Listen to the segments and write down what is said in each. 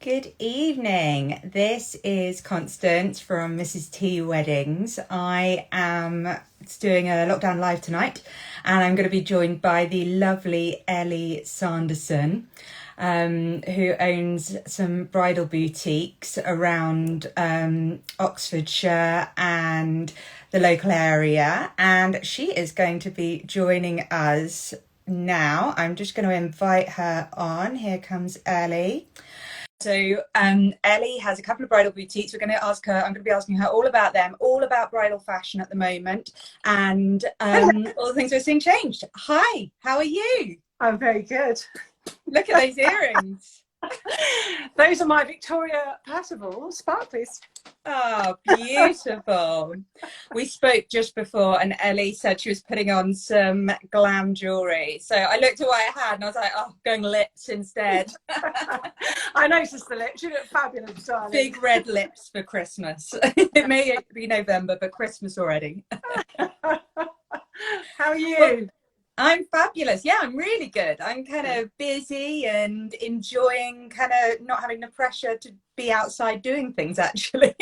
Good evening. This is Constance from Mrs. T Weddings. I am doing a lockdown live tonight, and I'm going to be joined by the lovely Ellie Sanderson, who owns some bridal boutiques around Oxfordshire and the local area, and she is going to be joining us now. I'm just going to invite her on. Here comes Ellie. So Ellie has a couple of bridal boutiques. I'm going to be asking her all about them, all about bridal fashion at the moment, and all the things we're seeing changed. Hi, how are you? I'm very good. Look at those earrings. Those are my Victoria Percival sparklies. Oh, beautiful. We spoke just before and Ellie said she was putting on some glam jewellery. So I looked at what I had and I was like, oh, going lips instead. I noticed the lips. You look fabulous, darling. Big red lips for Christmas. It may be November, but Christmas already. How are you? I'm fabulous. Yeah, I'm really good. I'm kind of busy and enjoying kind of not having the pressure to be outside doing things, actually,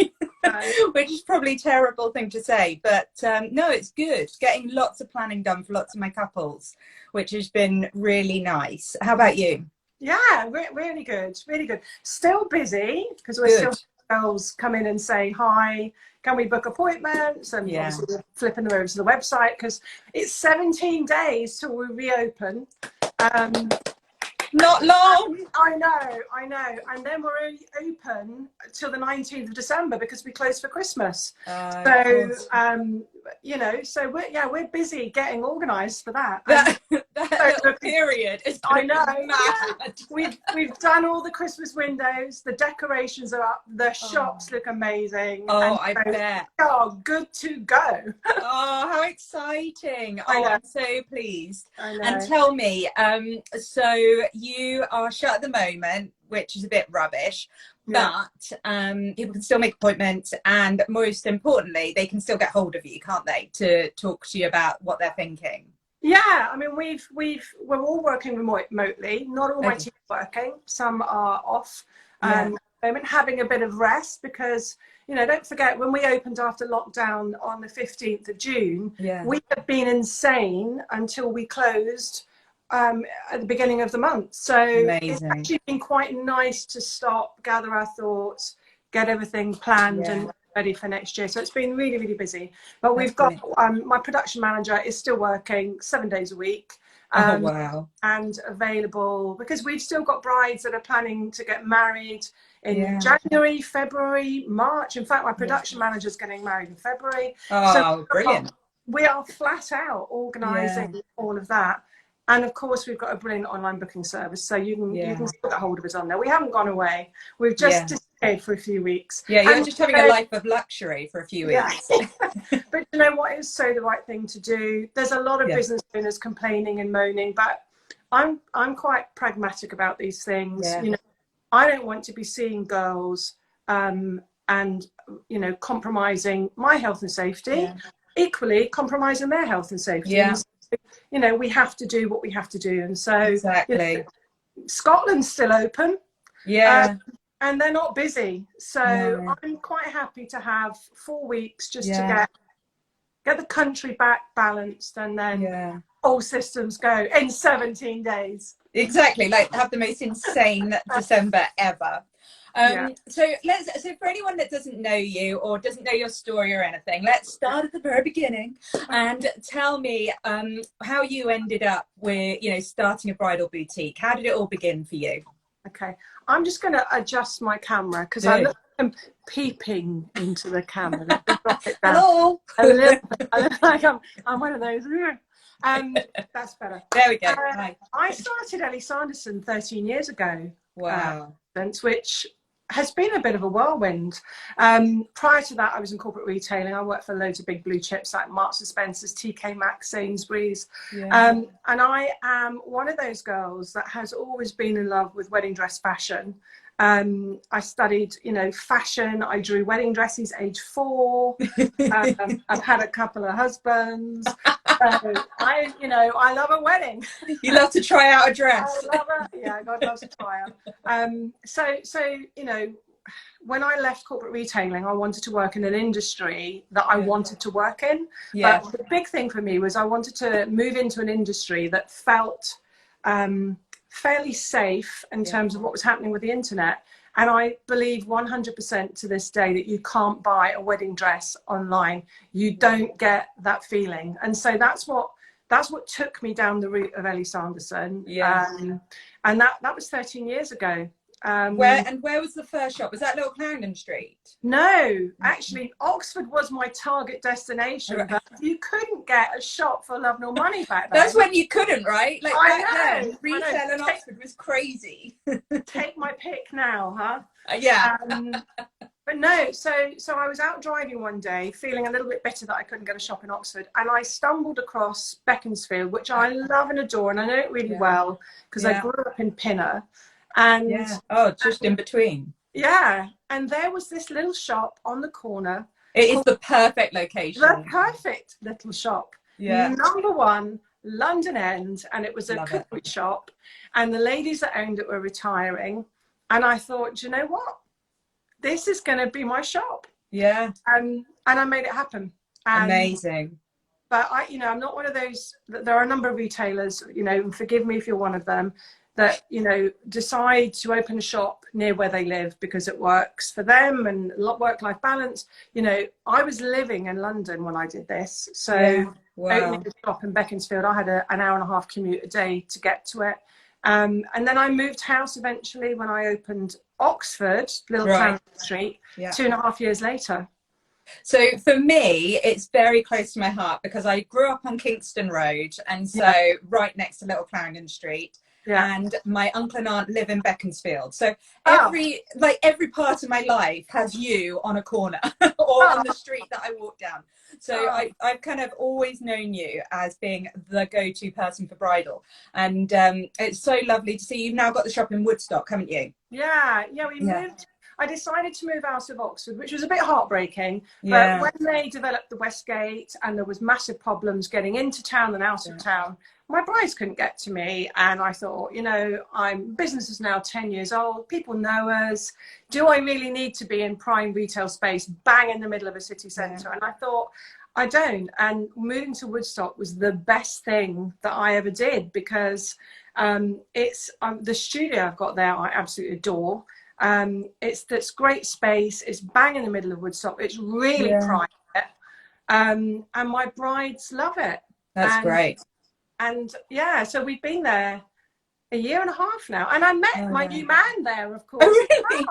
which is probably a terrible thing to say. But no, it's good. Getting lots of planning done for lots of my couples, which has been really nice. How about you? Yeah, really good. Really good. Still busy because we're still girls come in and say hi. Can we book appointments? And obviously we're flipping them over to the website because it's 17 days till we reopen. Not long. I know. And then we're only open till the 19th of December because we close for Christmas. You know, so we're busy getting organised for that. That little period is mad. We've done all the Christmas windows. The decorations are up. The shops look amazing. Oh, I bet. Oh, good to go. Oh, how exciting. Oh, I'm so pleased. I know. And tell me, so you are shut at the moment, which is a bit rubbish, but people can still make appointments, and most importantly, they can still get hold of you, can't they, to talk to you about what they're thinking? Yeah, I mean, we're all working remotely. Not all my team are working. Some are off at the moment, having a bit of rest because, you know, don't forget when we opened after lockdown on the 15th of June, we had been insane until we closed at the beginning of the month. So it's actually been quite nice to stop, gather our thoughts, get everything planned and ready for next year. So it's been really, really busy. But we've got my production manager is still working 7 days a week. And available because we've still got brides that are planning to get married in January, February, March. In fact, my production manager is getting married in February. So brilliant. We are flat out organising all of that. And of course, we've got a brilliant online booking service, so you can still get hold of us on there. We haven't gone away. We've just disappeared for a few weeks. Yeah, you're just having a life of luxury for a few weeks. But you know what? It's so the right thing to do. There's a lot of business owners complaining and moaning, but I'm quite pragmatic about these things. You know, I don't want to be seeing girls and you know compromising my health and safety, equally compromising their health and safety. You know, we have to do what we have to do. And so you know, Scotland's still open. And they're not busy. So I'm quite happy to have 4 weeks just to get the country back balanced and then all systems go in 17 days. Exactly, like have the most insane December ever. So for anyone that doesn't know you or doesn't know your story or anything, let's start at the very beginning and tell me how you ended up with, you know, starting a bridal boutique. How did it all begin for you? Okay, I'm just going to adjust my camera because I look like I'm peeping into the camera. Let me drop it down. Hello. I look like I'm one of those. That's better. There we go. Hi. I started Ellie Sanderson 13 years ago. Wow. Which has been a bit of a whirlwind. Prior to that, I was in corporate retailing. I worked for loads of big blue chips like Marks and Spencer's, TK Maxx, Sainsbury's. And I am one of those girls that has always been in love with wedding dress fashion. I studied, you know, fashion. I drew wedding dresses age 4. I've had a couple of husbands. So you know, I love a wedding. You love to try out a dress. I love it. Yeah, God loves a try out. So, you know, when I left corporate retailing, I wanted to work in an industry that I wanted to work in. Yeah. But the big thing for me was I wanted to move into an industry that felt fairly safe in terms of what was happening with the internet. And I believe 100% to this day that you can't buy a wedding dress online. You don't get that feeling. And so that's what took me down the route of Ellie Sanderson. Yeah. And that was 13 years ago. Where was the first shop? Was that Little Clarendon Street? No, actually, Oxford was my target destination, Right. but you couldn't get a shop for love nor money back then. That's when you couldn't, right? Like back then, retail I know. in Oxford was crazy. Take my pick now, huh? Yeah. But no, so I was out driving one day, feeling a little bit bitter that I couldn't get a shop in Oxford, and I stumbled across Beaconsfield, which I love and adore, and I know it really well because I grew up in Pinner. And just in between. Yeah, and there was this little shop on the corner. It is the perfect location. The perfect little shop. Yeah. Number 1, London End, and it was a cookery shop, and the ladies that owned it were retiring, and I thought, you know what? This is going to be my shop. Yeah. And I made it happen. Amazing. But you know, I'm not one of those. There are a number of retailers, you know, and forgive me if you're one of them, that, you know, decide to open a shop near where they live because it works for them and work-life balance. You know, I was living in London when I did this. So opening a shop in Beaconsfield, I had an hour and a half commute a day to get to it. And then I moved house eventually when I opened Oxford, Little Clarendon Street, 2.5 years later. So for me, it's very close to my heart because I grew up on Kingston Road, and so right next to Little Clarendon Street. Yeah. And my uncle and aunt live in Beaconsfield. So every part of my life has you on a corner or on the street that I walk down. So I've kind of always known you as being the go-to person for bridal. And it's so lovely to see you've now got the shop in Woodstock, haven't you? Yeah, we moved. I decided to move out of Oxford, which was a bit heartbreaking. But when they developed the Westgate and there was massive problems getting into town and out of town, my brides couldn't get to me. And I thought, you know, business is now 10 years old. People know us. Do I really need to be in prime retail space, bang in the middle of a city centre? And I thought, I don't. And moving to Woodstock was the best thing that I ever did because it's the studio I've got there, I absolutely adore. It's great space. It's bang in the middle of Woodstock. It's really private. And my brides love it. That's great. And so we've been there 1.5 years now. And I met my new man there, of course. Oh, really?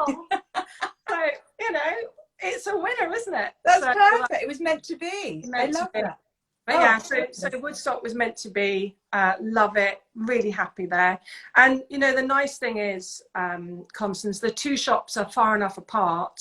So, you know, it's a winner, isn't it? That's perfect. It was meant to be. I love that. But so Woodstock was meant to be. Love it. Really happy there. And, you know, the nice thing is, Constance, the 2 shops are far enough apart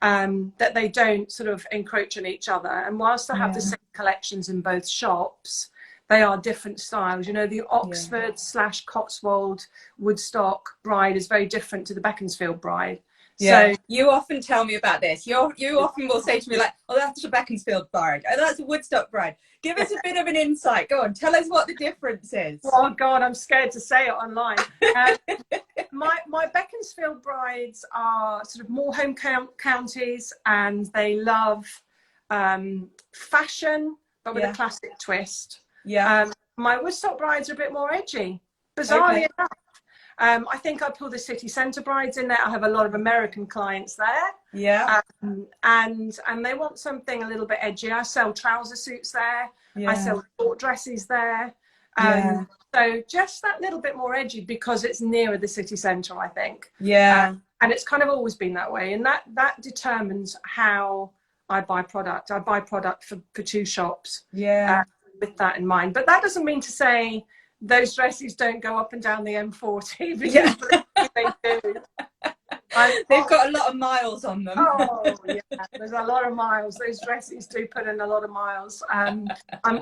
that they don't sort of encroach on each other. And whilst I have the same collections in both shops, they are different styles. You know, the Oxford / Cotswold Woodstock bride is very different to the Beaconsfield bride. Yeah, so you often tell me about this. You often will say to me like, "Oh, that's a Beaconsfield bride. Oh, that's a Woodstock bride." Give us a bit of an insight. Go on, tell us what the difference is. Oh God, I'm scared to say it online. My Beaconsfield brides are sort of more home counties, and they love fashion, but with a classic twist. Yeah. My Woodstock brides are a bit more edgy, bizarrely enough. I think I pull the city centre brides in there. I have a lot of American clients there. Yeah. And they want something a little bit edgy. I sell trouser suits there. Yeah. I sell short dresses there. So just that little bit more edgy because it's nearer the city centre, I think. Yeah. And it's kind of always been that way. And that determines how I buy product. I buy product for 2 shops. Yeah. With that in mind. But that doesn't mean to say those dresses don't go up and down the M40 because they do. They've got a lot of miles on them. Oh yeah, there's a lot of miles. Those dresses do put in a lot of miles. I'm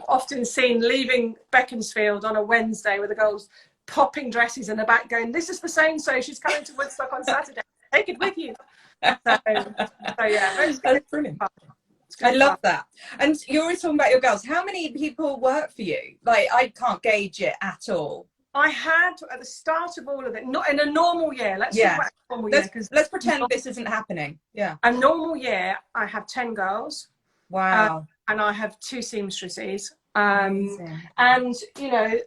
often seen leaving Beaconsfield on a Wednesday with the girls popping dresses in the back going, "This is for so-and-so, she's coming to Woodstock on Saturday." take it with you. So yeah, That's brilliant. I love that. And you're always talking about your girls. How many people work for you? Like, I can't gauge it at all. I had at the start of all of it, not in a normal year. Let's talk about a normal year, because let's pretend this isn't happening. Yeah. A normal year, I have 10 girls. Wow. And I have 2 seamstresses. And you know,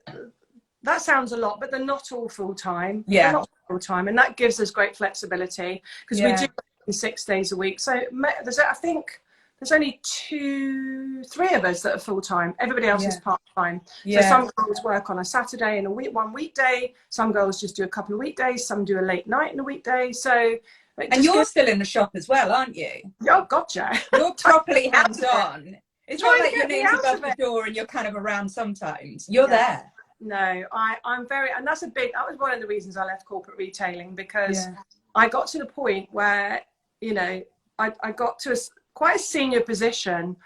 that sounds a lot, but they're not all full time. Yeah. They're not full time, and that gives us great flexibility, because we do 6 days a week. So I think there's only 3 of us that are full time. Everybody else is part time. So some girls work on a Saturday and one weekday. Some girls just do a couple of weekdays. Some do a late night and a weekday. So. And you're still in the shop as well, aren't you? Oh, gotcha. You're properly hands-on. It's not like your name's above the door and you're kind of around sometimes. You're there. No, I'm very, and that was one of the reasons I left corporate retailing, because I got to the point where, you know, I got to quite a senior position.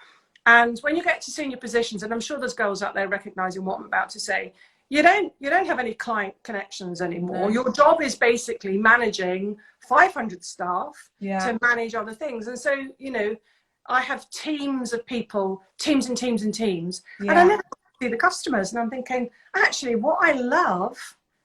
And when you get to senior positions, and I'm sure there's girls out there recognizing what I'm about to say, you don't have any client connections anymore. Your job is basically managing 500 staff to manage other things. And so, you know, I have teams of people, teams and teams and teams, and I never see the customers. And I'm thinking, actually, what I love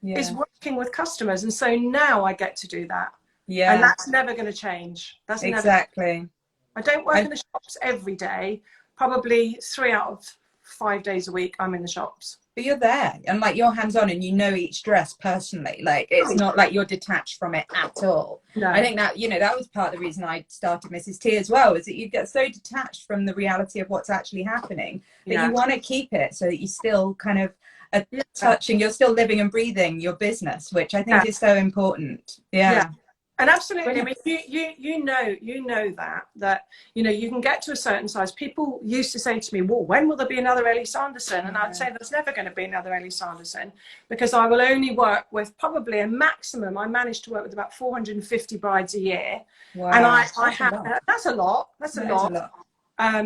is working with customers. And so now I get to do that. Yeah. And that's never going to change. That's exactly. I don't work in the shops every day. Probably 3 out of 5 days a week I'm in the shops. But you're there, and like, you're hands-on, and you know each dress personally. Like, it's not like you're detached from it at all. No. I think that, you know, that was part of the reason I started Mrs. T as well, is that you get so detached from the reality of what's actually happening that you want to keep it so that you still kind of are touching, you're still living and breathing your business, which I think is so important. Yeah. And absolutely, I mean, you know that you know, you can get to a certain size. People used to say to me, well, when will there be another Ellie Sanderson? And I'd say there's never going to be another Ellie Sanderson, because I will only work with probably a maximum. I managed to work with about 450 brides a year. Wow. And I have, that's a lot. That's a lot. I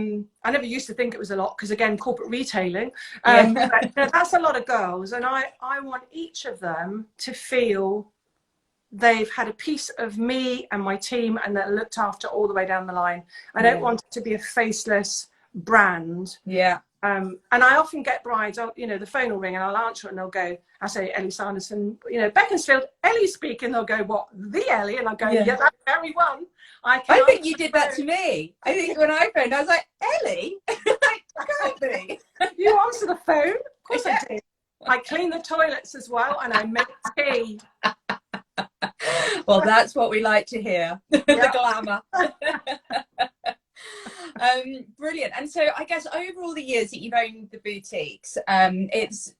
never used to think it was a lot, because again, corporate retailing, but, you know, that's a lot of girls. And I want each of them to feel they've had a piece of me and my team, and they're looked after all the way down the line. I don't want it to be a faceless brand. Yeah. And I often get brides, you know, the phone will ring and I'll answer it, and they'll go, I say, Ellie Sanderson, you know, Beaconsfield, Ellie speaking. They'll go, what, the Ellie? And I'll go, yeah, that's very one. I think you did that to me. I think when I phoned, I was like, Ellie? Can't be. You answer the phone? Of course I did. I clean the toilets as well, and I make tea. Well, that's what we like to hear. The glamour. Brilliant. And so I guess over all the years that you've owned the boutiques,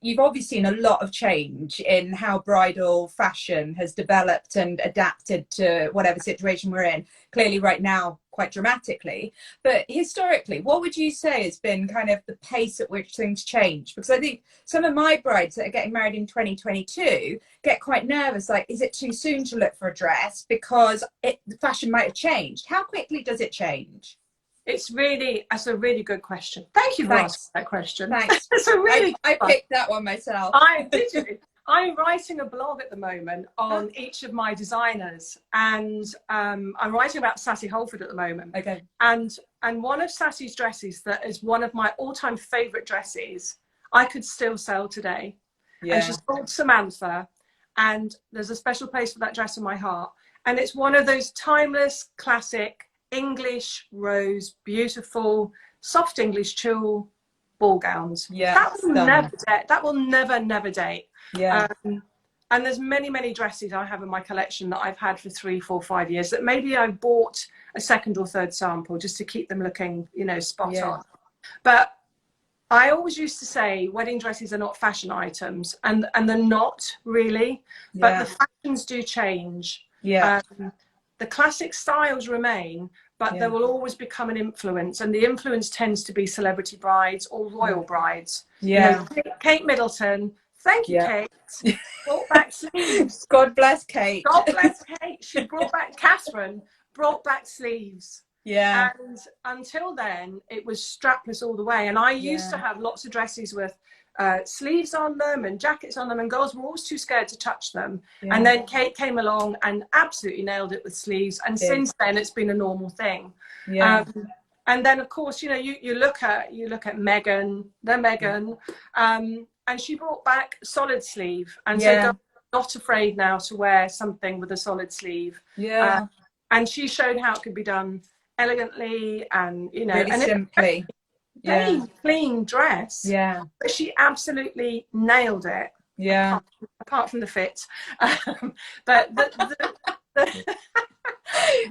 you've obviously seen a lot of change in how bridal fashion has developed and adapted to whatever situation we're in. Clearly right now, quite dramatically. But historically, what would you say has been kind of the pace at which things change? Because I think some of my brides that are getting married in 2022 get quite nervous, like, is it too soon to look for a dress? Because the fashion might have changed. How quickly does it change? That's a really good question. Thank you for asking that question. Thanks. I picked that one myself. Did you? I'm writing a blog at the moment on each of my designers, and I'm writing about Sassy Holford at the moment. Okay. And one of Sassy's dresses that is one of my all-time favourite dresses, I could still sell today. Yeah. And she's called Samantha, and there's a special place for that dress in my heart. And it's one of those timeless, classic English rose, beautiful, soft English tulle ball gowns. Yeah, that will never date. Yeah. And there's many dresses I have in my collection that I've had for 3, 4, 5 years that maybe I bought a second or third sample just to keep them looking, you know, spot on. But I always used to say wedding dresses are not fashion items, and they're not really, but the fashions do change. Yeah. The classic styles remain, but there will always become an influence, and the influence tends to be celebrity brides or royal brides. Yeah. You know, Kate Middleton. Thank you, Kate. Brought back sleeves. God bless Kate. God bless Kate. She brought back Catherine. Brought back sleeves. Yeah. And until then, it was strapless all the way. And I used to have lots of dresses with sleeves on them and jackets on them, and girls were always too scared to touch them. And then Kate came along and absolutely nailed it with sleeves, and since then it's been a normal thing. And then of course, you know, you look at Megan, and she brought back solid sleeve, and so girls are not afraid now to wear something with a solid sleeve. And she showed how it could be done elegantly, and you know, really and simply. Clean dress. But she absolutely nailed it. Apart from the fit. But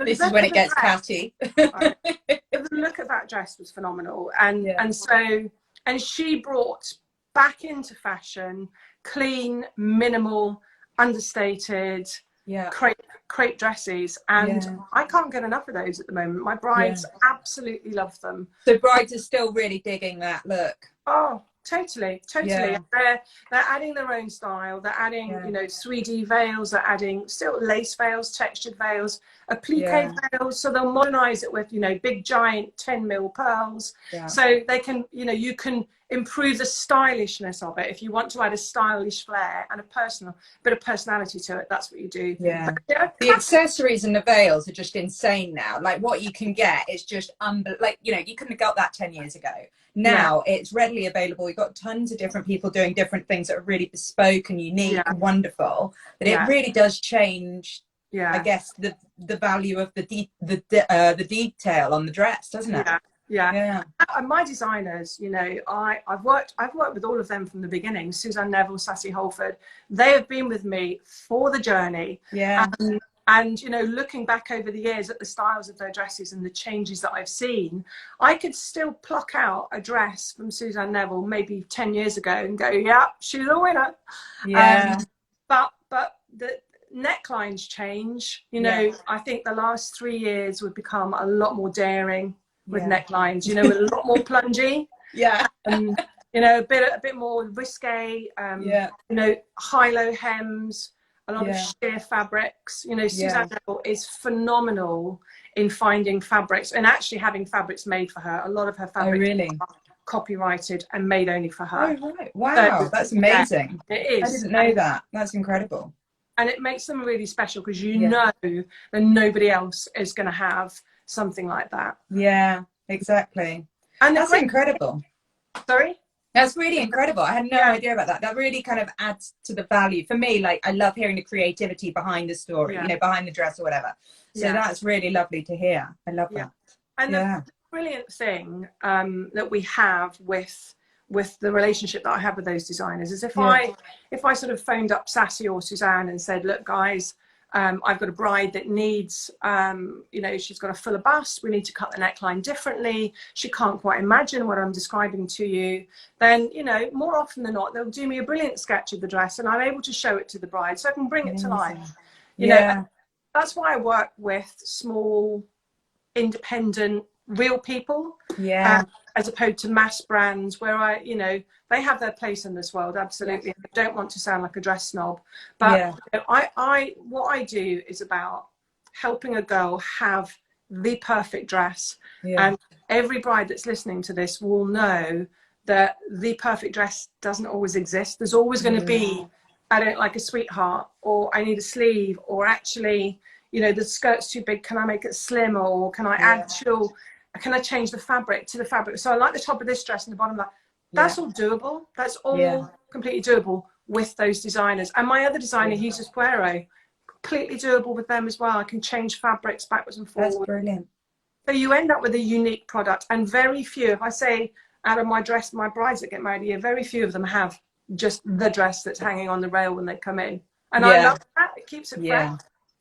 this is when it gets catty. The look of that dress was phenomenal, and she brought back into fashion clean, minimal, understated crepe dresses, and I can't get enough of those at the moment. My brides absolutely love them. So brides are still really digging that look. Oh, totally. They're adding their own style. They're adding, you know, 3D veils. They're adding still lace veils, textured veils, applique veils. So they'll modernize it with, you know, big giant 10 mil pearls. So they can, you know, you can improve the stylishness of it. If you want to add a stylish flair and a bit of personality to it, that's what you do. The accessories and the veils are just insane now. Like what you can get is just like, you know, you couldn't have got that 10 years ago. Now it's readily available. We've got tons of different people doing different things that are really bespoke and unique and wonderful. But it really does change, I guess, the value of the detail on the dress, doesn't it? And my designers, you know, I've worked with all of them from the beginning. Suzanne Neville, Sassy Holford, they have been with me for the journey. And you know, looking back over the years at the styles of their dresses and the changes that I've seen, I could still pluck out a dress from Suzanne Neville maybe 10 years ago and go, yeah, she's a winner. But the necklines change. You know, I think the last 3 years we've become a lot more daring with necklines. You know, a lot more plungy. You know, a bit more risque. You know, high-low hems. A lot of sheer fabrics. You know, Suzanne Neville is phenomenal in finding fabrics and actually having fabrics made for her. A lot of her fabrics are copyrighted and made only for her. Wow, so, that's amazing. It is. I didn't know that. That's incredible. And it makes them really special because you know that nobody else is going to have something like that. Yeah, exactly. And that's incredible. Sorry? That's really incredible. I had no idea about that. That really kind of adds to the value. For me, like, I love hearing the creativity behind the story, you know, behind the dress or whatever. So that's really lovely to hear. I love that. And the brilliant thing that we have with the relationship that I have with those designers is if I sort of phoned up Sassy or Suzanne and said, look, guys, I've got a bride that needs, you know, she's got a fuller bust. We need to cut the neckline differently. She can't quite imagine what I'm describing to you. Then, you know, more often than not, they'll do me a brilliant sketch of the dress and I'm able to show it to the bride so I can bring it to life. You know, that's why I work with small, independent, real people. As opposed to mass brands where you know, they have their place in this world, absolutely. I don't want to sound like a dress snob, but you know, what I do is about helping a girl have the perfect dress. And every bride that's listening to this will know that the perfect dress doesn't always exist. There's always going to be, I don't like a sweetheart, or I need a sleeve, or actually, you know, the skirt's too big, can I make it slimmer, or can I add tulle? Can I change the fabric to the fabric? So I like the top of this dress and the bottom of that. That's all doable. That's all completely doable with those designers. And my other designer, Jesus Puero, completely doable with them as well. I can change fabrics backwards and forwards. That's brilliant. So you end up with a unique product, and very few, if I say out of my brides that get married here, very few of them have just the dress that's hanging on the rail when they come in. And I love that. It keeps it fresh.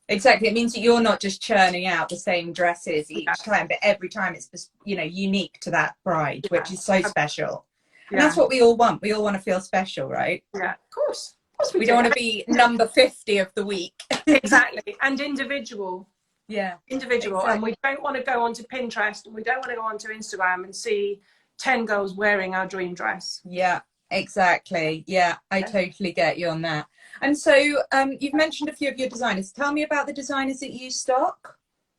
Exactly. It means that you're not just churning out the same dresses each time, but every time it's, you know, unique to that bride, which is so special. And that's what we all want. We all want to feel special, right? Yeah, of course. We don't want to be number 50 of the week. Exactly. And individual. Individual. Exactly. And we don't want to go onto Pinterest and we don't want to go onto Instagram and see 10 girls wearing our dream dress. Yeah, exactly. Yeah, I totally get you on that. And so you've mentioned a few of your designers. Tell me about the designers that you stock.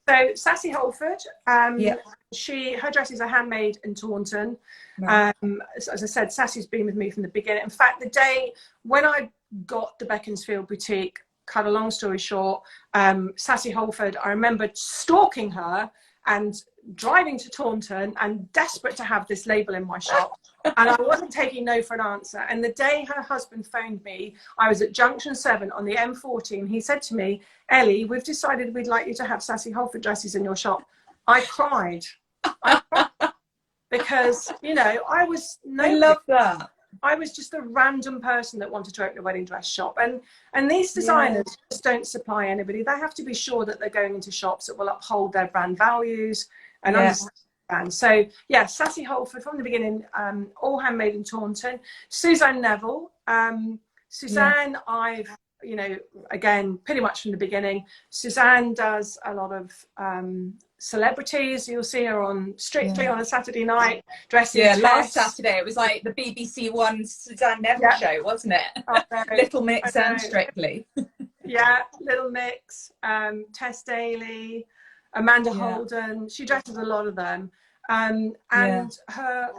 So Sassy Holford, Yeah. her dresses are handmade in Taunton. Right. As I said, Sassy's been with me from the beginning. In fact, the day when I got the Beaconsfield boutique, cut a long story short, Sassy Holford, I remember stalking her and driving to Taunton and desperate to have this label in my shop. And I wasn't taking no for an answer. And the day her husband phoned me, I was at Junction 7 on the M40, and he said to me, Ellie, we've decided we'd like you to have Sassy Holford dresses in your shop. I cried. Because, you know, I love that. I was just a random person that wanted to open a wedding dress shop. And these designers just don't supply anybody. They have to be sure that they're going into shops that will uphold their brand values and understand. So yeah, Sassy Holford from the beginning, all handmade in Taunton. Suzanne Neville. Suzanne, I've, you know, again, pretty much from the beginning. Suzanne does a lot of celebrities. You'll see her on Strictly on a Saturday night dressing. Last Saturday it was like the BBC One Suzanne Neville show, wasn't it? Little Mix and Strictly. Little Mix, Tess Daly, Amanda Holden. She dresses a lot of them, and her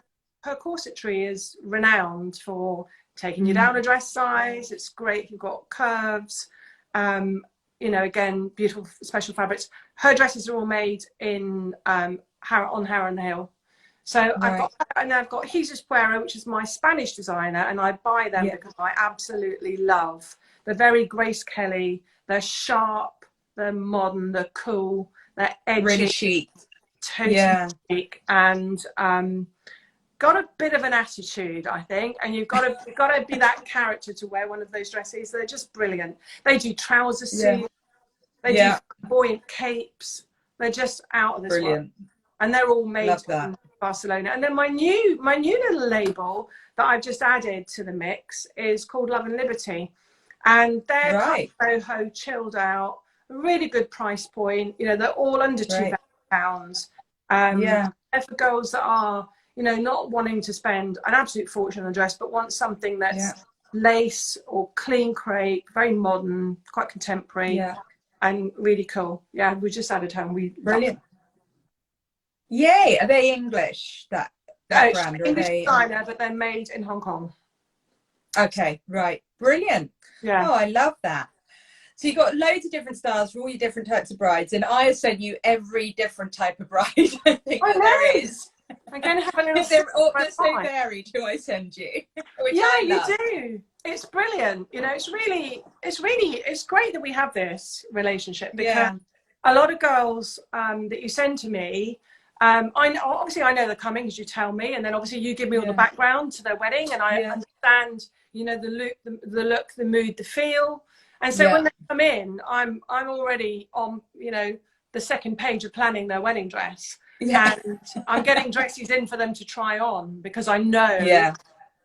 corsetry is renowned for taking you down a dress size. It's great if you've got curves. You know, again, beautiful special fabrics. Her dresses are all made in on Harrow and Hill. So I've got Jesus Puero, which is my Spanish designer, and I buy them because I absolutely love. They're very Grace Kelly. They're sharp. They're modern. They're cool. They're edgy. Really chic. Totally chic. And got a bit of an attitude, I think, and you've got to be that character to wear one of those dresses. They're just brilliant. They do trouser suits, they do buoyant capes. They're just out of this world, and they're all made in Barcelona. And then my new little label that I've just added to the mix is called Love and Liberty, and they're boho, chilled out, really good price point. You know, they're all under £2,000. They're for girls that are, you know, not wanting to spend an absolute fortune on a dress, but want something that's lace or clean crepe, very modern, quite contemporary, and really cool. Yeah, we just added her. Brilliant. Yay! Are they English? That brand? English designer, but they're made in Hong Kong. Okay, right, brilliant. Yeah. Oh, I love that. So you've got loads of different styles for all your different types of brides, and I have sent you every different type of bride I think there is. I'm going to have a little. They're so varied who I send you. You do. It's brilliant. You know, it's great that we have this relationship, because a lot of girls that you send to me, I know they're coming because you tell me, and then obviously you give me all the background to their wedding, and I understand, you know, the look, the mood, the feel, and so when they come in, I'm already on, you know, the second page of planning their wedding dress. And I'm getting dresses in for them to try on, because I know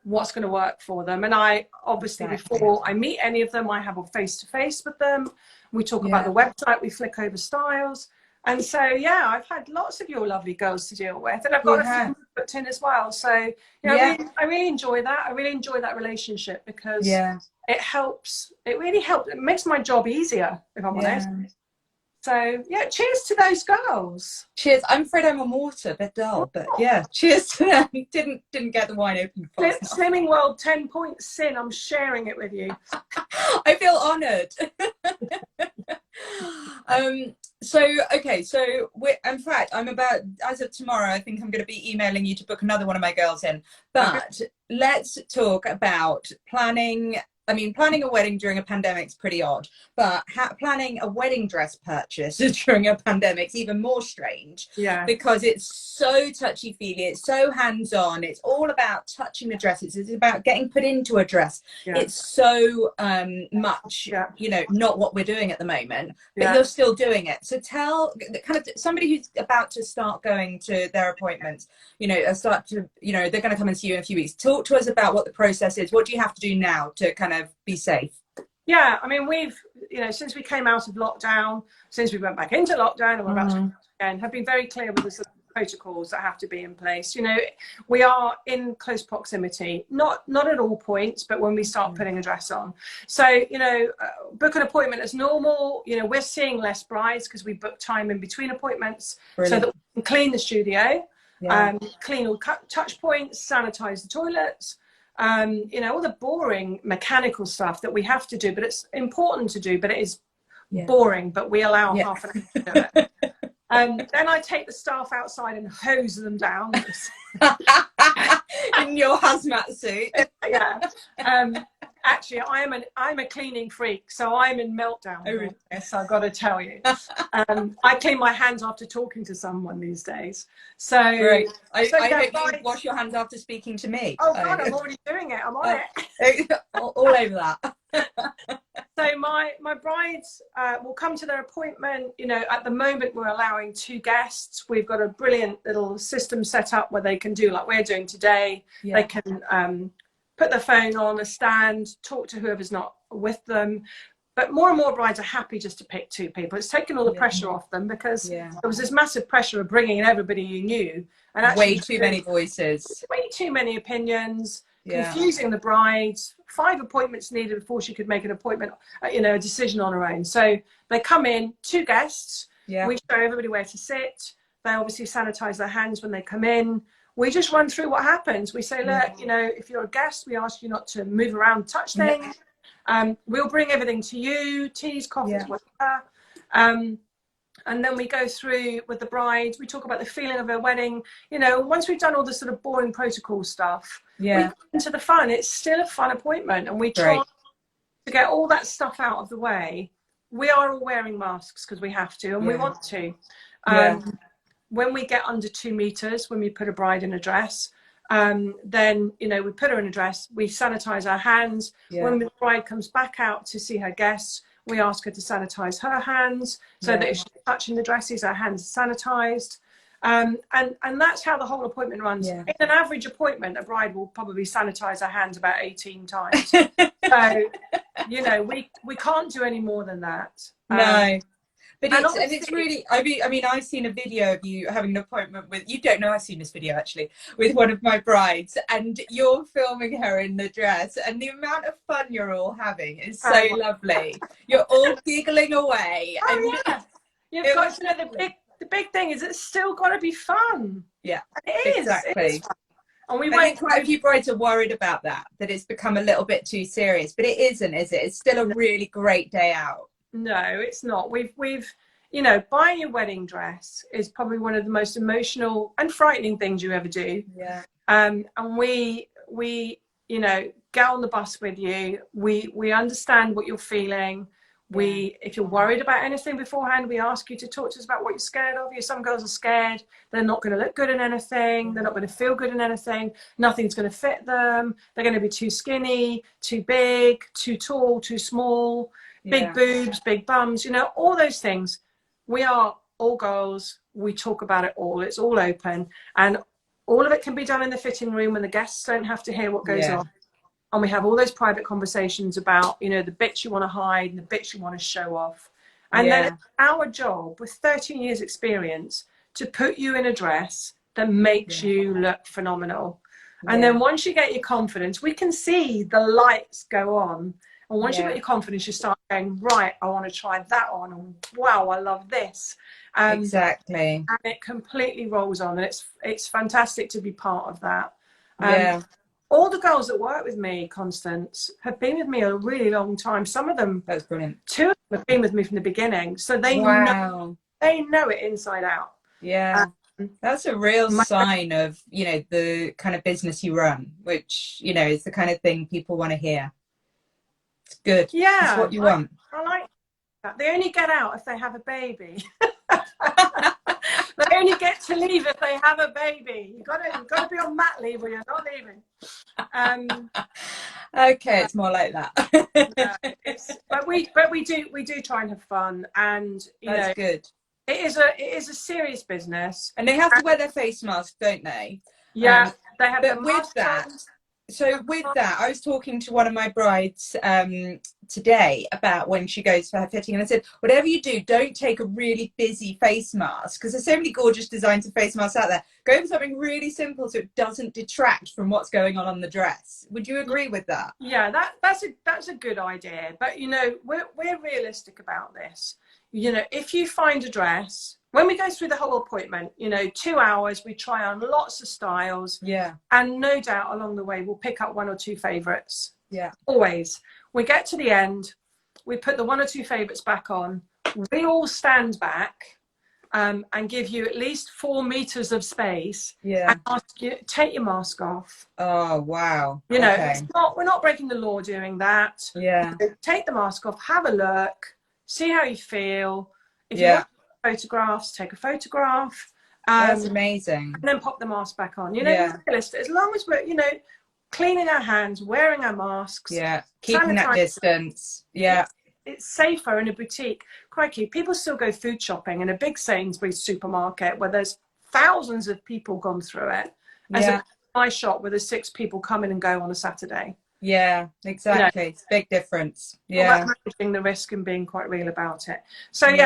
what's going to work for them. And I obviously, before I meet any of them, I have a face-to-face with them. We talk about the website, we flick over styles. And so, I've had lots of your lovely girls to deal with, and I've got a few booked in as well. So, you know, I really enjoy that. I really enjoy that relationship, because it helps. It really helps. It makes my job easier, if I'm honest. So cheers to those girls. Cheers. I'm afraid I'm on water, a bit dull, but cheers to them. Didn't get the wine open fast enough. Slimming World 10 points sin. I'm sharing it with you. I feel honoured. In fact, I'm about, as of tomorrow, I think I'm going to be emailing you to book another one of my girls in. But let's talk about planning. I mean, planning a wedding during a pandemic is pretty odd, but planning a wedding dress purchase during a pandemic is even more strange. Because it's so touchy-feely, it's so hands-on, it's all about touching the dresses, it's about getting put into a dress. It's so much, you know, not what we're doing at the moment, but you're still doing it. So tell kind of somebody who's about to start going to their appointments, you know, they're going to come and see you in a few weeks. Talk to us about what the process is. What do you have to do now to kind of be safe? I mean, we've, you know, since we came out of lockdown, since we went back into lockdown, and we're about to again, have been very clear with protocols that have to be in place. You know, we are in close proximity, not at all points, but when we start putting a dress on. So, you know, book an appointment as normal. You know, we're seeing less brides because we book time in between appointments. Brilliant. So that we can clean the studio, clean all touch points, sanitize the toilets. You know, all the boring mechanical stuff that we have to do, but it's important to do, but it is boring, but we allow half an hour to do it. Then I take the staff outside and hose them down. In your hazmat suit. Yeah. Actually, I'm a cleaning freak, so I'm in meltdown. Oh, really? Yes, I've got to tell you. I clean my hands after talking to someone these days. So, great. I hope you wash your hands after speaking to me. Oh God, I'm already doing it. I'm on it. all over that. So my brides will come to their appointment. You know, at the moment we're allowing 2 guests. We've got a brilliant little system set up where they can do like we're doing today. Yeah. They can put their phone on a stand, talk to whoever's not with them. But more and more brides are happy just to pick 2 people. It's taken all the pressure off them because there was this massive pressure of bringing in everybody you knew. And actually, way too many voices. Way too many opinions, confusing the brides. 5 appointments needed before she could make an appointment, you know, a decision on her own. So they come in, 2 guests. Yeah. We show everybody where to sit. They obviously sanitize their hands when they come in. We just run through what happens. We say, look, you know, if you're a guest, we ask you not to move around, touch things. We'll bring everything to you, teas, coffees, whatever. And then we go through with the bride. We talk about the feeling of her wedding. You know, once we've done all the sort of boring protocol stuff, we go into the fun. It's still a fun appointment. And we try to get all that stuff out of the way. We are all wearing masks because we have to and we want to. When we get under 2 meters, when we put a bride in a dress, then, you know, we put her in a dress, we sanitize our hands. When the bride comes back out to see her guests, we ask her to sanitize her hands so that if she's touching the dresses, her hands are sanitized. And that's how the whole appointment runs. In an average appointment, a bride will probably sanitize her hands about 18 times. So, you know, we can't do any more than that. No. But it's really, I mean, I've seen a video of you having an appointment with, you don't know, I've seen this video actually, with one of my brides, and you're filming her in the dress, and the amount of fun you're all having is so lovely. You're all giggling away. Oh, and you've got to know the big thing is it's still got to be fun. Yeah, it is. Exactly. It is fun. And we went quite a few brides are worried about that it's become a little bit too serious, but it isn't, is it? It's still a really great day out. No, it's not. We've you know, buying your wedding dress is probably one of the most emotional and frightening things you ever do. Yeah. And we you know, get on the bus with you. We understand what you're feeling. If you're worried about anything beforehand, we ask you to talk to us about what you're scared of. Some girls are scared. They're not going to look good in anything. They're not going to feel good in anything. Nothing's going to fit them. They're going to be too skinny, too big, too tall, too small, big boobs, big bums, you know, all those things. We are all girls. We talk about it all. It's all open. And all of it can be done in the fitting room when the guests don't have to hear what goes on. And we have all those private conversations about, you know, the bits you want to hide and the bits you want to show off. And then it's our job with 13 years experience to put you in a dress that makes you look phenomenal. And then once you get your confidence, we can see the lights go on. And once you've got your confidence, you start going, right, I want to try that on. And wow, I love this. Exactly. And it completely rolls on. And it's fantastic to be part of that. All the girls that work with me, Constance, have been with me a really long time. Some of them, that's brilliant. 2 of them have been with me from the beginning. So they know it inside out. Yeah. That's a real sign of, you know, the kind of business you run, which, you know, is the kind of thing people want to hear. It's good. Yeah. It's what you want. I like that. They only get out if they have a baby. They only get to leave if they have a baby. You've got to be on mat leave or you're not leaving. Okay, it's more like that. But we do try and have fun, and that's good. It is a serious business, and they have to wear their face masks, don't they? Yeah, they have. But with that, So with that, I was talking to one of my brides today about when she goes for her fitting, and I said, whatever you do, don't take a really busy face mask, because there's so many gorgeous designs of face masks out there. Go for something really simple so it doesn't detract from what's going on the dress. Would you agree with that? Yeah, that's a good idea. But you know, we're realistic about this. You know, if you find a dress, when we go through the whole appointment, you know, 2 hours, we try on lots of styles. Yeah. And no doubt along the way, we'll pick up 1 or 2 favorites. Yeah. Always. We get to the end, we put the 1 or 2 favorites back on. We all stand back and give you at least 4 meters of space. Yeah. And ask you, take your mask off. Oh, wow. You know, okay. we're not breaking the law doing that. Yeah. Take the mask off, have a look, see how you feel. If you want photographs, take a photograph. That's amazing. And then pop the mask back on. You know, as long as we're, you know, cleaning our hands, wearing our masks. Yeah, keeping that distance. Yeah. It's safer in a boutique. Crikey, people still go food shopping in a big Sainsbury's supermarket where there's thousands of people gone through it. As a my shop where there's 6 people come in and go on a Saturday. Yeah, exactly. You know, it's a big difference. Yeah. Well, managing the risk and being quite real about it. So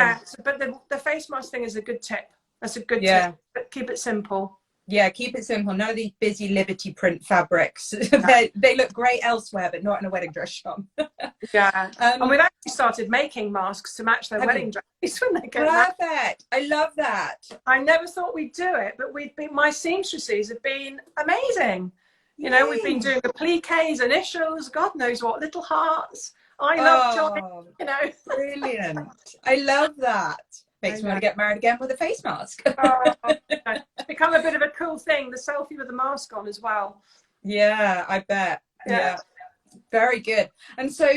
but the face mask thing is a good tip. That's a good tip. But keep it simple. Yeah, keep it simple. None of these busy Liberty print fabrics. They look great elsewhere, but not in a wedding dress shop. And we've actually started making masks to match their wedding dresses when they get married. Perfect. I love that. I never thought we'd do it, but my seamstresses have been amazing. You know, we've been doing appliques, initials, God knows what, little hearts. I love joy, you know. Brilliant. I love that. Makes me want to get married again with a face mask. It's become a bit of a cool thing, the selfie with the mask on as well. Yeah, I bet. Yeah. Very good. And so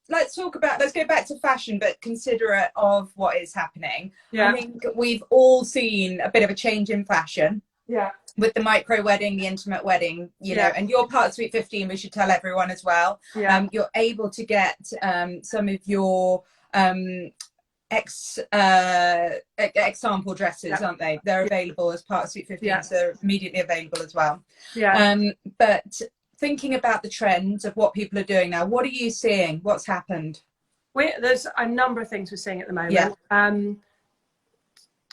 let's go back to fashion, but considerate of what is happening. I think we've all seen a bit of a change in fashion. Yeah. With the micro wedding, the intimate wedding, you know, and you're part of Sweet 15, we should tell everyone as well. Yeah. You're able to get some of your example dresses, aren't they? They're available as part of Sweet 15, so they're immediately available as well. Yeah. But thinking about the trends of what people are doing now, what are you seeing? What's happened? There's a number of things we're seeing at the moment. Yeah.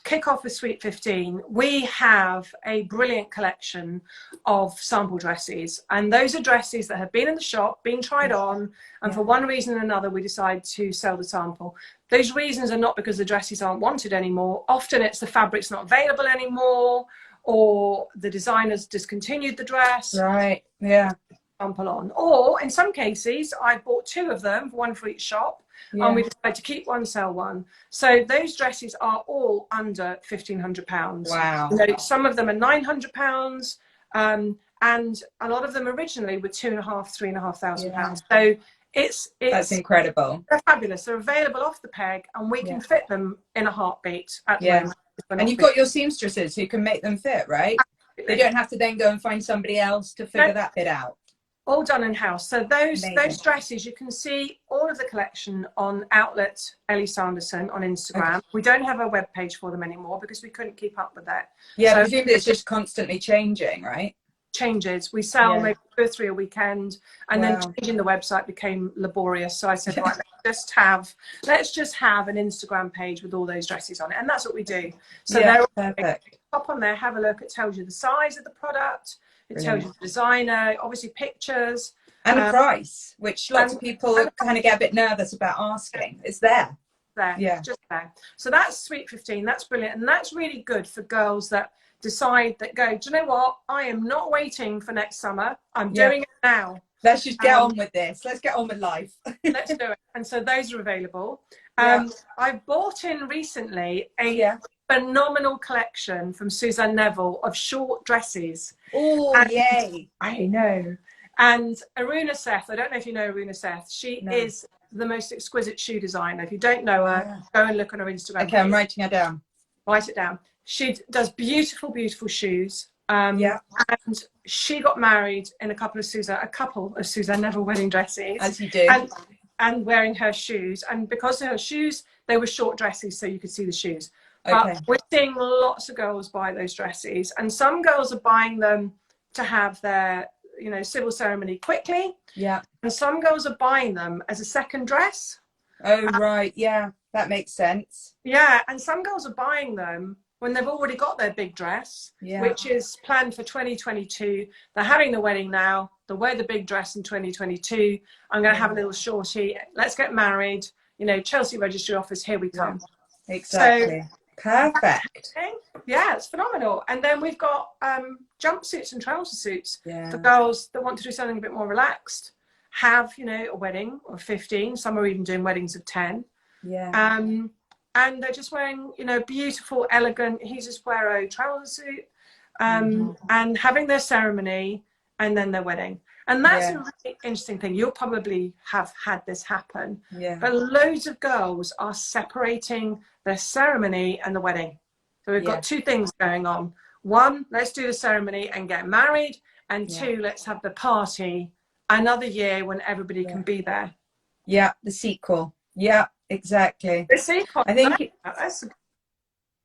Kick off with Sweet 15, we have a brilliant collection of sample dresses, and those are dresses that have been in the shop, been tried on, and for one reason or another we decide to sell the sample. Those reasons are not because the dresses aren't wanted anymore. Often it's the fabric's not available anymore, or the designer's discontinued the dress. Right. Yeah. Sample on, or in some cases I bought 2 of them, one for each shop. And we decided to keep one, sell one. So those dresses are all under £1,500. Wow. You know, some of them are £900, and a lot of them originally were £2,500–3,500. Yeah. So it's that's incredible. They're fabulous. They're available off the peg, and we can fit them in a heartbeat at the moment. And you've got your seamstresses who can make them fit, right? Absolutely. They don't have to then go and find somebody else to figure that bit out. All done in house. So those dresses, you can see all of the collection on outlet Ellie Sanderson on Instagram. Okay. We don't have a web page for them anymore because we couldn't keep up with that. Yeah, so presumably it's just constantly changing, right? Changes. We sell maybe 2 or 3 a weekend, and then changing the website became laborious. So I said, right, let's just have an Instagram page with all those dresses on it, and that's what we do. So they're perfect. Pop on there, have a look. It tells you the size of the product. It tells you the designer, obviously pictures. And a price, which lots of people kind of get a bit nervous about asking. It's there. Just there. So that's Sweet 15. That's brilliant. And that's really good for girls that decide that do you know what? I am not waiting for next summer. I'm doing it now. Let's just get on with this. Let's get on with life. Let's do it. And so those are available. I bought in recently a phenomenal collection from Suzanne Neville of short dresses. Oh, yay. I know. And Aruna Seth, I don't know if you know Aruna Seth. She is the most exquisite shoe designer. If you don't know her, go and look on her Instagram. Okay, I'm writing her down. Write it down. She does beautiful, beautiful shoes. And she got married in a couple of Suzanne Neville wedding dresses. As you do. And wearing her shoes. And because of her shoes, they were short dresses, so you could see the shoes. But we're seeing lots of girls buy those dresses, and some girls are buying them to have their you know, civil ceremony quickly. Yeah. And some girls are buying them as a second dress. Oh, right. Yeah, that makes sense. Yeah, and some girls are buying them when they've already got their big dress, which is planned for 2022. They're having the wedding now. They'll wear the big dress in 2022. I'm going to have a little shorty. Let's get married. You know, Chelsea Registry Office, here we come. Exactly. So, perfect. Yeah, it's phenomenal. And then we've got jumpsuits and trouser suits for girls that want to do something a bit more relaxed. Have, you know, a wedding of 15. Some are even doing weddings of 10. Yeah. And they're just wearing, you know, beautiful, elegant Hesus Puero trouser suit, and having their ceremony and then their wedding. And that's a really interesting thing. You'll probably have had this happen. But loads of girls are separating their ceremony and the wedding. So we've got two things going on. One, let's do the ceremony and get married. And two, let's have the party another year when everybody can be there. Yeah, the sequel. Yeah, exactly. The sequel. I think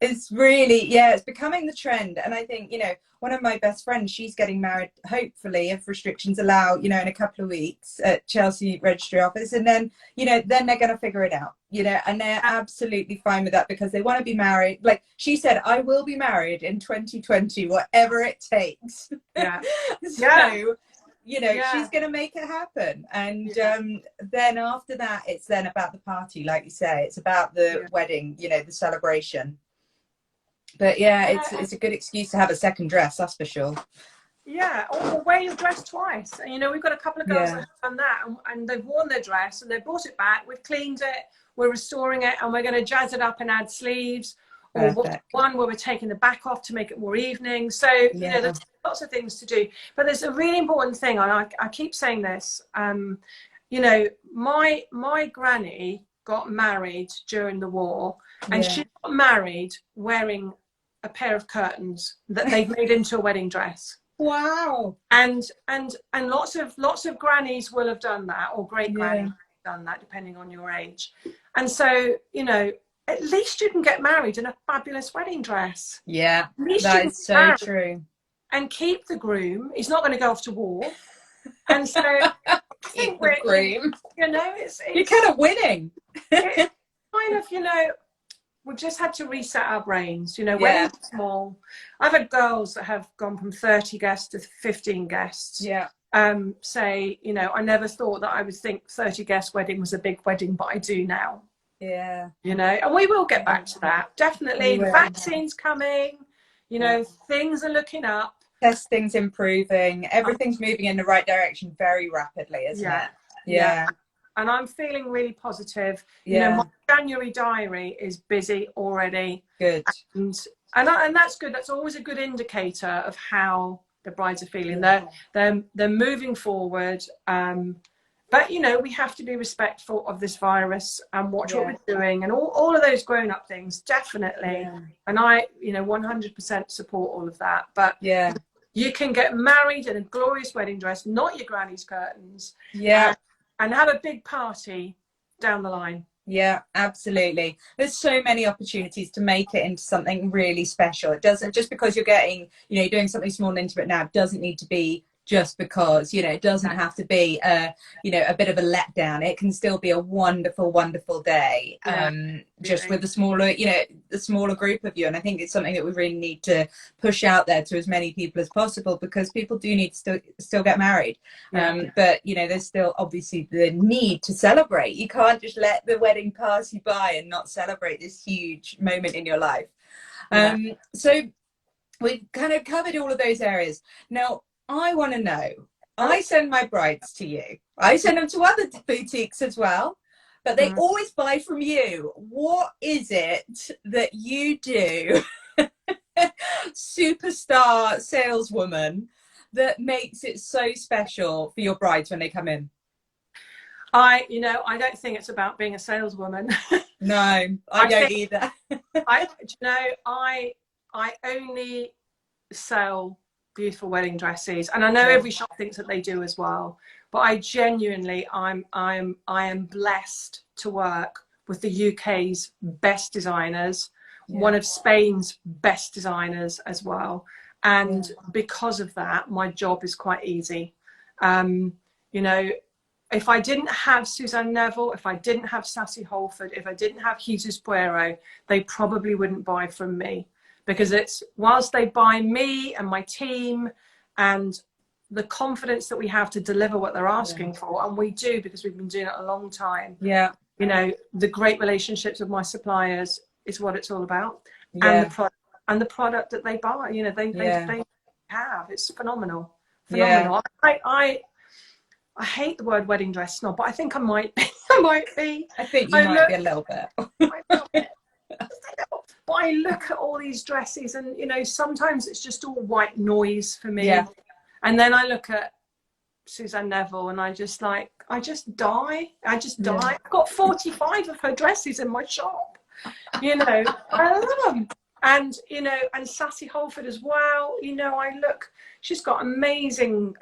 it's really, it's becoming the trend. And I think, you know, one of my best friends, she's getting married, hopefully, if restrictions allow, you know, in a couple of weeks at Chelsea Registry Office. And then, you know, then they're going to figure it out, you know, and they're absolutely fine with that because they want to be married. Like she said, I will be married in 2020, whatever it takes. So, you know, she's going to make it happen. And then after that, it's then about the party, like you say. It's about the wedding, you know, the celebration. But it's a good excuse to have a second dress, that's for sure. Yeah, or wear your dress twice. And, you know, we've got a couple of girls that have done that, and they've worn their dress and they've brought it back. We've cleaned it, we're restoring it, and we're going to jazz it up and add sleeves. Or one where we're taking the back off to make it more evening. So, you know, there's lots of things to do. But there's a really important thing, and I keep saying this. You know, my granny got married during the war, and she got married wearing a pair of curtains that they'd made into a wedding dress. Wow. And lots of grannies will have done that, or great grannies have done that, depending on your age. And so, you know, at least you can get married in a fabulous wedding dress. Yeah, that is so true. And keep the groom. He's not going to go off to war. And so I think we're, you know, it's you're kind of winning. It's kind of, you know, we've just had to reset our brains. You know, weddings are small. I've had girls that have gone from 30 guests to 15 guests. Yeah. Say, you know, I never thought that I would think 30 guest wedding was a big wedding, but I do now. Yeah. You know, and we will get back to that. Definitely. The vaccine's coming. You know, things are looking up. Testing's improving. Everything's moving in the right direction very rapidly, isn't it? Yeah. And I'm feeling really positive. You know, my January diary is busy already. Good. And that's good. That's always a good indicator of how the brides are feeling. They're moving forward. But, you know, we have to be respectful of this virus and watch what we're doing and all of those grown-up things, definitely. Yeah. And I, you know, 100% support all of that. But you can get married in a glorious wedding dress, not your granny's curtains. Yeah. And have a big party down the line. Yeah, absolutely. There's so many opportunities to make it into something really special. It doesn't, just because you're getting, you know, you're doing something small and intimate now, doesn't need to be just because, you know, it doesn't have to be you know, a bit of a letdown. It can still be a wonderful, wonderful day, just with the smaller, you know, the smaller group of you. And I think it's something that we really need to push out there to as many people as possible, because people do need to still get married. But, you know, there's still obviously the need to celebrate. You can't just let the wedding pass you by and not celebrate this huge moment in your life. So we've kind of covered all of those areas. Now, I want to know, I send my brides to you. I send them to other boutiques as well, but they always buy from you. What is it that you do, superstar saleswoman, that makes it so special for your brides when they come in? You know, I don't think it's about being a saleswoman. No, I don't either. I only sell beautiful wedding dresses, and I know every shop thinks that they do as well, but I genuinely I am blessed to work with the UK's best designers, one of Spain's best designers as well, and because of that my job is quite easy. You know, if I didn't have Suzanne Neville, if I didn't have Sassy Holford, if I didn't have Jesus Buero, they probably wouldn't buy from me, because it's, whilst they buy me and my team and the confidence that we have to deliver what they're asking for, and we do, because we've been doing it a long time. Yeah. You know, the great relationships with my suppliers is what it's all about. Yeah. And the product that they buy, you know, they have, it's phenomenal. Yeah. I hate the word wedding dress snob, but I think I might be. I might be. I think you might be a little bit. But I look at all these dresses, and you know, sometimes it's just all white noise for me. Yeah. And then I look at Suzanne Neville, and I just die. I just die. I've got 45 of her dresses in my shop. You know, I love them. And you know, and Sassy Holford as well. You know, she's got amazing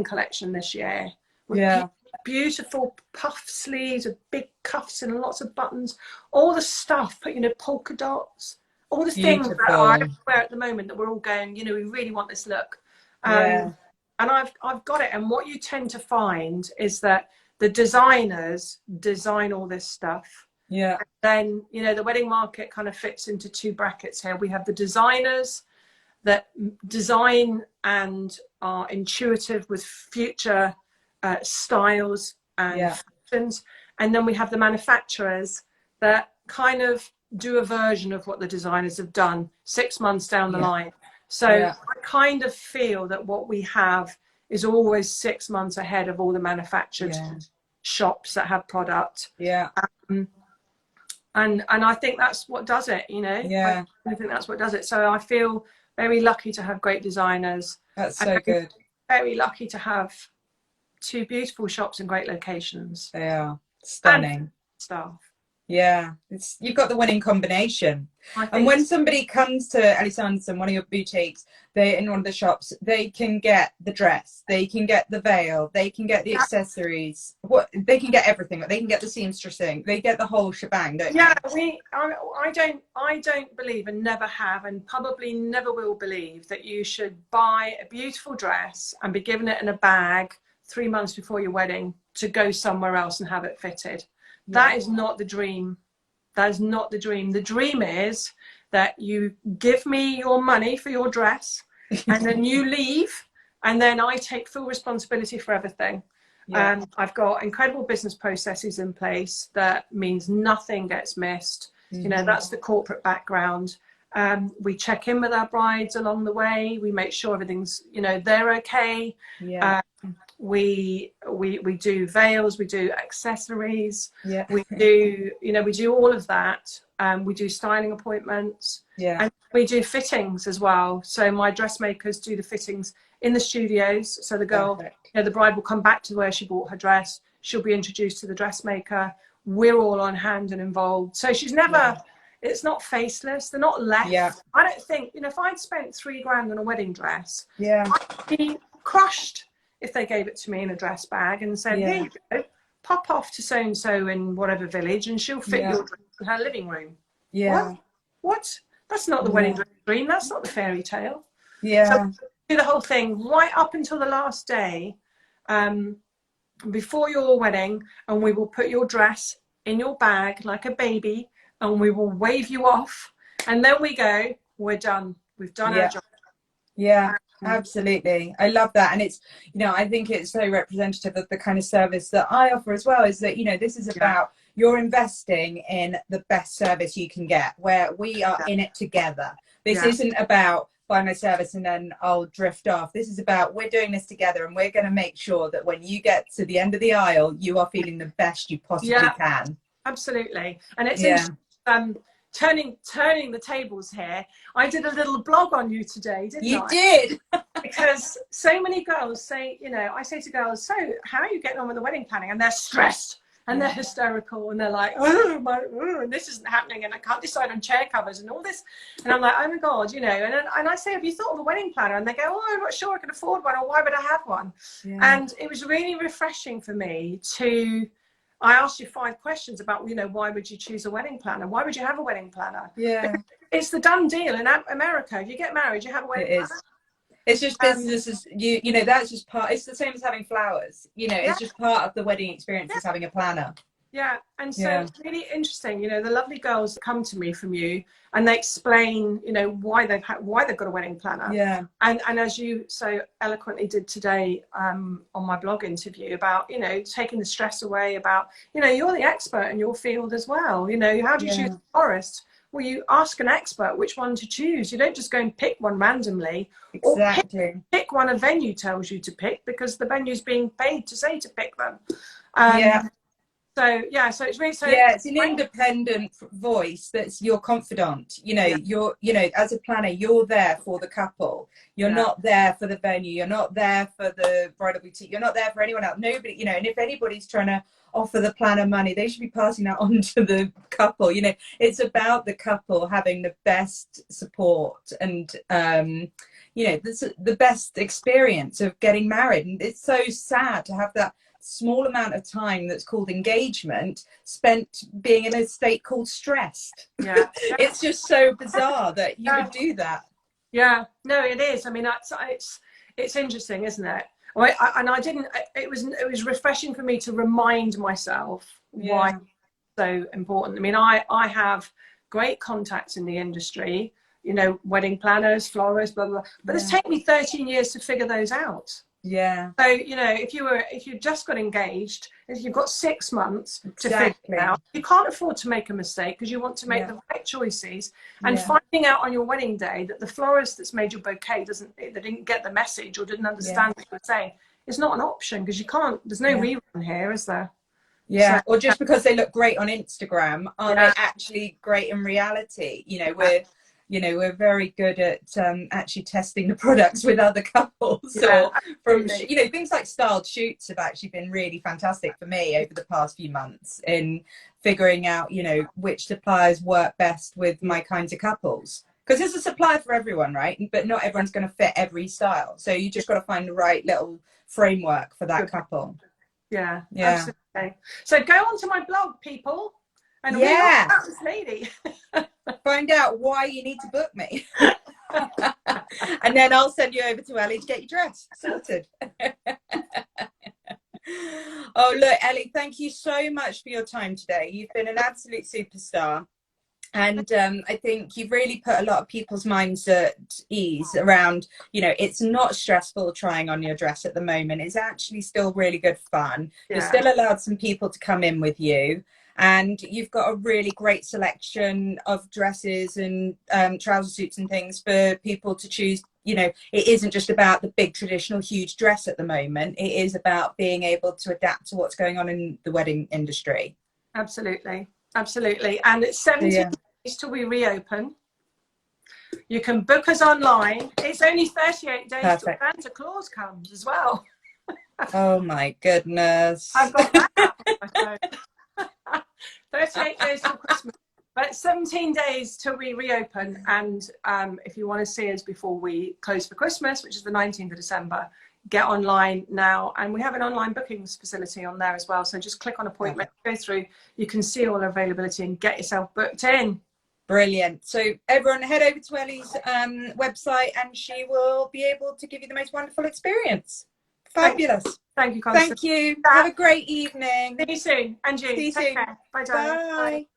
collection this year. With beautiful puff sleeves with big cuffs and lots of buttons. All the stuff, you know, polka dots, all the things that I wear at the moment that we're all going, you know, we really want this look. And I've got it. And what you tend to find is that the designers design all this stuff. Yeah. And then, you know, the wedding market kind of fits into two brackets here. We have the designers that design and are intuitive with future styles and fashions. And then we have the manufacturers that kind of do a version of what the designers have done 6 months down the line. So I kind of feel that what we have is always 6 months ahead of all the manufactured shops that have product. Yeah. And I think that's what does it, you know. Yeah. I think that's what does it. So I feel very lucky to have great designers. That's so good. Very lucky to have two beautiful shops in great locations. They are stunning. And staff. Yeah, you've got the winning combination. And when somebody comes to Ellie Sanderson, one of your boutiques, in one of the shops, they can get the dress, they can get the veil, they can get the accessories. They can get everything. They can get the seamstressing. They get the whole shebang, don't they? Yeah, I don't believe, and never have, and probably never will believe, that you should buy a beautiful dress and be given it in a bag 3 months before your wedding to go somewhere else and have it fitted. That is not the dream. That is not the dream. The dream is that you give me your money for your dress and then you leave, and then I take full responsibility for everything. And I've got incredible business processes in place that means nothing gets missed. You know, that's the corporate background. We check in with our brides along the way. We make sure everything's, you know, they're okay. We do veils, we do accessories, we do, you know, we do all of that. We do styling appointments, and we do fittings as well. So my dressmakers do the fittings in the studios. So the girl, you know, the bride will come back to where she bought her dress. She'll be introduced to the dressmaker. We're all on hand and involved. So she's never, it's not faceless. They're not left. I don't think, you know, if I'd spent $3 grand on a wedding dress, I'd be crushed if they gave it to me in a dress bag and said, here you go, pop off to so-and-so in whatever village and she'll fit your dress in her living room. What? That's not the wedding dream. That's not the fairy tale. So do the whole thing right up until the last day before your wedding, and we will put your dress in your bag like a baby, and we will wave you off, and then we go, we're done. We've done our job. Absolutely. I love that. And it's, you know, I think it's so representative of the kind of service that I offer as well, is that, you know, this is about you're investing in the best service you can get, where we are in it together. This isn't about buy my service and then I'll drift off. This is about we're doing this together, and we're going to make sure that when you get to the end of the aisle, you are feeling the best you possibly can. Absolutely. And it's interesting. Turning the tables here, I did a little blog on you today, didn't I? You did. Because so many girls say, you know, I say to girls, so how are you getting on with the wedding planning? And they're stressed and they're hysterical and they're like, and this isn't happening and I can't decide on chair covers and all this. And I'm like, oh my God, you know, and I say, have you thought of a wedding planner? And they go, oh, I'm not sure I can afford one, or why would I have one? And it was really refreshing for me I asked you 5 questions about, you know, why would you choose a wedding planner? Why would you have a wedding planner? It's the done deal in America. If you get married, you have a wedding planner. It's just business as you know, that's just part. It's the same as having flowers. You know, Yeah. it's just part of the wedding experience is having a planner. Yeah, and so it's really interesting. You know, the lovely girls that come to me from you, and they explain, you know, why they've got a wedding planner. Yeah. And as you so eloquently did today on my blog interview about, you know, taking the stress away. About, you know, you're the expert in your field as well. You know, how do you choose a florist? Well, you ask an expert which one to choose. You don't just go and pick one randomly. Exactly. Or pick one a venue tells you to pick, because the venue's being paid to say to pick them. So yeah, so it's really it's an independent voice that's your confidant. You know, you're as a planner, you're there for the couple. You're not there for the venue. You're not there for the bridal boutique. You're not there for anyone else. Nobody, you know. And if anybody's trying to offer the planner money, they should be passing that on to the couple. You know, it's about the couple having the best support and you know, the best experience of getting married. And it's so sad to have that small amount of time that's called engagement spent being in a state called stressed. It's just so bizarre that you would do that. No, it is. I mean, it's interesting, isn't it? It was refreshing for me to remind myself why it's so important. I mean, I have great contacts in the industry, you know, wedding planners, florists, blah blah blah, but it's taken me 13 years to figure those out. So, you know, if you just got engaged, if you've got 6 months to figure it out, you can't afford to make a mistake, because you want to make the right choices. And finding out on your wedding day that the florist that's made your bouquet they didn't get the message or didn't understand what you were saying, is not an option, because you can't. There's no rerun here, is there? Or just because they look great on Instagram, are they actually great in reality? You know, we're very good at actually testing the products with other couples. Or from, you know, things like styled shoots have actually been really fantastic for me over the past few months in figuring out, you know, which suppliers work best with my kinds of couples. Because there's a supplier for everyone, right? But not everyone's going to fit every style. So you just got to find the right little framework for that couple. Absolutely. So go onto my blog, people, and read all about this lady. Find out why you need to book me. And then I'll send you over to Ellie to get your dress sorted. Oh, look, Ellie, thank you so much for your time today. You've been an absolute superstar. And I think you've really put a lot of people's minds at ease around, you know, it's not stressful trying on your dress at the moment. It's actually still really good fun. You're still allowed some people to come in with you. And you've got a really great selection of dresses and trouser suits and things for people to choose. You know, it isn't just about the big traditional huge dress at the moment. It is about being able to adapt to what's going on in the wedding industry. Absolutely. And it's 17 days till we reopen. You can book us online. It's only 38 days till Santa Claus comes as well. Oh my goodness. I've got that on my phone. 38 days till Christmas, but 17 days till we reopen. And if you want to see us before we close for Christmas, which is the 19th of December, get online now. And we have an online bookings facility on there as well. So just click on appointment, go through, you can see all our availability and get yourself booked in. Brilliant. So everyone head over to Ellie's website and she will be able to give you the most wonderful experience. Fabulous. Thank you, Constance. Thank you. Have a great evening. See you soon. And you. See you soon. Bye, darling. Bye.